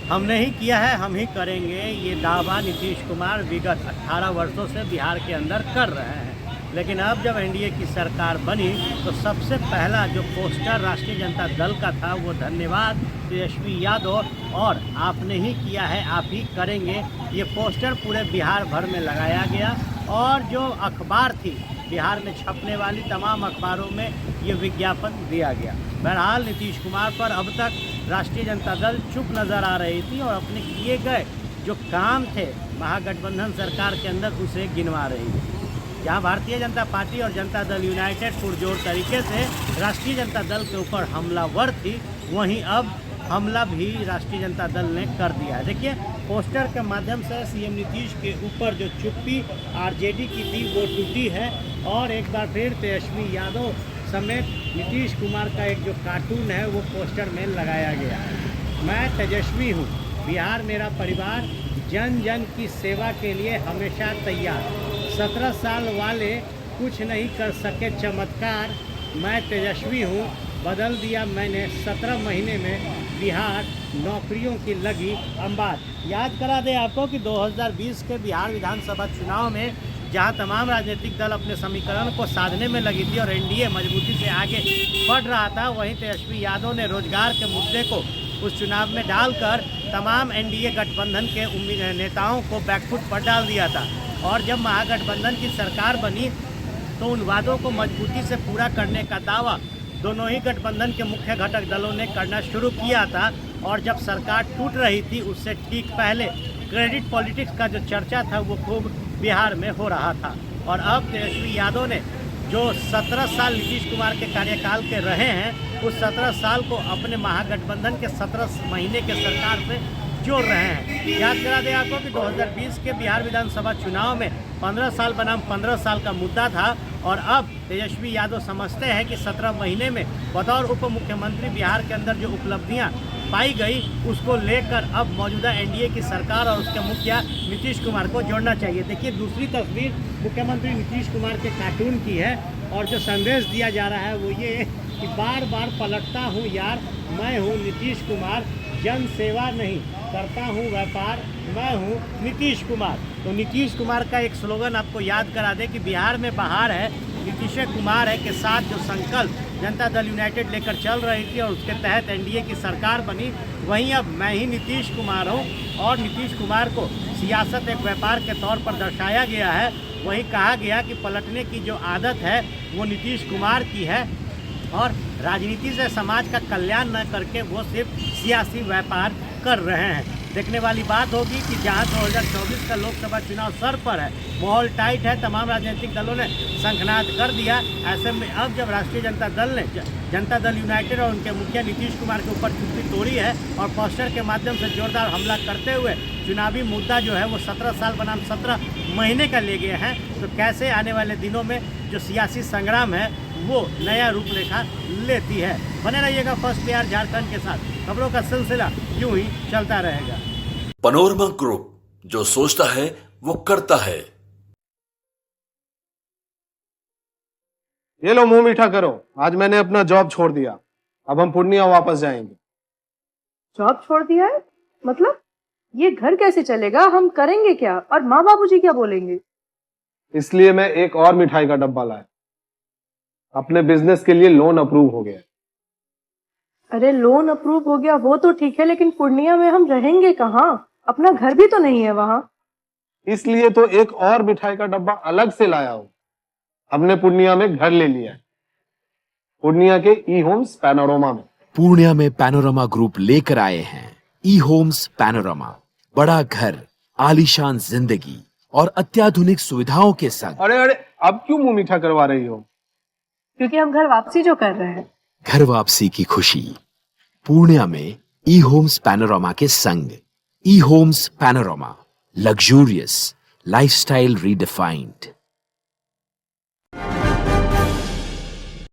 हमने ही किया है, हम ही करेंगे, ये दावा नीतीश कुमार विगत 18 वर्षों से बिहार के अंदर कर रहे हैं। लेकिन अब जब एनडीए की सरकार बनी तो सबसे पहला जो पोस्टर राष्ट्रीय जनता दल का था वो धन्यवाद तेजस्वी यादव और आपने ही किया है, आप ही करेंगे, ये पोस्टर पूरे बिहार भर में लगाया गया। और जो अखबार थी बिहार में छपने वाली तमाम अखबारों में ये विज्ञापन दिया गया। बहरहाल नीतीश कुमार पर अब तक राष्ट्रीय जनता दल चुप नज़र आ रही थी और अपने किए गए जो काम थे महागठबंधन सरकार के अंदर उसे गिनवा रही थी। जहाँ भारतीय जनता पार्टी और जनता दल यूनाइटेड पुरजोर तरीके से राष्ट्रीय जनता दल के ऊपर हमलावर थी, वहीं अब हमला भी राष्ट्रीय जनता दल ने कर दिया है। देखिए, पोस्टर के माध्यम से सीएम नीतीश के ऊपर जो चुप्पी आरजेडी की थी वो टूटी है और एक बार फिर तेजस्वी यादव समेत नीतीश कुमार का एक जो कार्टून है वो पोस्टर में लगाया गया है। मैं तेजस्वी हूँ, बिहार मेरा परिवार, जन जन की सेवा के लिए हमेशा तैयार। 17 साल वाले कुछ नहीं कर सके चमत्कार, मैं तेजस्वी हूँ, बदल दिया मैंने 17 महीने में बिहार, नौकरियों की लगी अंबार। याद करा दें आपको कि 2020 के बिहार विधानसभा चुनाव में जहां तमाम राजनीतिक दल अपने समीकरण को साधने में लगी थी और एनडीए मजबूती से आगे बढ़ रहा था, वहीं तेजस्वी यादव ने रोजगार के मुद्दे को उस चुनाव में डालकर तमाम एनडीए गठबंधन के नेताओं को बैकफुट पर डाल दिया था। और जब महागठबंधन की सरकार बनी तो उन वादों को मजबूती से पूरा करने का दावा दोनों ही गठबंधन के मुख्य घटक दलों ने करना शुरू किया था। और जब सरकार टूट रही थी उससे ठीक पहले क्रेडिट पॉलिटिक्स का जो चर्चा था वो खूब बिहार में हो रहा था। और अब तेजस्वी यादव ने जो 17 साल नीतीश कुमार के कार्यकाल के रहे हैं उस 17 साल को अपने महागठबंधन के 17 महीने के सरकार से जोड़ रहे हैं। याद करा दें आपको कि 2020 के बिहार विधानसभा चुनाव में 15 साल बनाम 15 साल का मुद्दा था और अब तेजस्वी यादव समझते हैं कि 17 महीने में बतौर उप मुख्यमंत्री बिहार के अंदर जो उपलब्धियां पाई गई उसको लेकर अब मौजूदा एनडीए की सरकार और उसके मुखिया नीतीश कुमार को जोड़ना चाहिए। देखिए, दूसरी तस्वीर मुख्यमंत्री नीतीश कुमार के कार्टून की है और जो संदेश दिया जा रहा है वो ये कि बार बार पलटता हूँ यार, मैं हूँ नीतीश कुमार, जन सेवा नहीं करता हूँ व्यापार, मैं हूँ नीतीश कुमार। तो नीतीश कुमार का एक स्लोगन आपको याद करा दे कि बिहार में बहार है, नीतीश कुमार है के साथ जो संकल्प जनता दल यूनाइटेड लेकर चल रही थी और उसके तहत एनडीए की सरकार बनी, वहीं अब मैं ही नीतीश कुमार हूँ और नीतीश कुमार को सियासत एक व्यापार के तौर पर दर्शाया गया है। वहीं कहा गया कि पलटने की जो आदत है वो नीतीश कुमार की है और राजनीति से समाज का कल्याण न करके वो सिर्फ सियासी व्यापार कर रहे हैं। देखने वाली बात होगी कि जहां 2024 का लोकसभा चुनाव सर पर है, माहौल टाइट है, तमाम राजनीतिक दलों ने शंखनाद कर दिया। ऐसे में अब जब राष्ट्रीय जनता दल ने जनता दल यूनाइटेड और उनके मुखिया नीतीश कुमार के ऊपर चुप्पी तोड़ी है और पोस्टर के माध्यम से जोरदार हमला करते हुए चुनावी मुद्दा जो है वो 17 साल बनाम 17 महीने का ले गए हैं, तो कैसे आने वाले दिनों में जो सियासी संग्राम है वो नया रूपरेखा लेती है। बने रहिएगा फर्स्ट पेयर झारखंड के साथ, खबरों का सिलसिला यूं ही चलता रहेगा। पैनोरमा ग्रुप, जो सोचता है वो करता है। ये लो, मुंह मीठा करो, आज मैंने अपना जॉब छोड़ दिया, अब हम पूर्णिया वापस जाएंगे। जॉब छोड़ दिया है? मतलब ये घर कैसे चलेगा, हम करेंगे क्या और माँ बाबूजी क्या बोलेंगे? इसलिए मैं एक और मिठाई का डब्बा लाया, अपने बिजनेस के लिए लोन अप्रूव हो गया। अरे लोन अप्रूव हो गया वो तो ठीक है, लेकिन पूर्णिया में हम रहेंगे कहाँ? अपना घर भी तो नहीं है वहाँ। इसलिए तो एक और मिठाई का डब्बा अलग से लाया हूँ, हमने पूर्णिया में घर ले लिया है, पूर्णिया के ई होम्स पैनोरमा में। पूर्णिया में पैनोरमा ग्रुप लेकर आए हैं ई होम्स पैनोरमा, बड़ा घर, आलीशान जिंदगी और अत्याधुनिक सुविधाओं के संग। अरे अरे, अब क्यों मुंह मीठा करवा रही हो? क्योंकि हम घर वापसी जो कर रहे हैं। घर वापसी की खुशी पूर्णिया में ई होम्स पैनोरमा के संग। ई Homes Panorama, luxurious lifestyle redefined.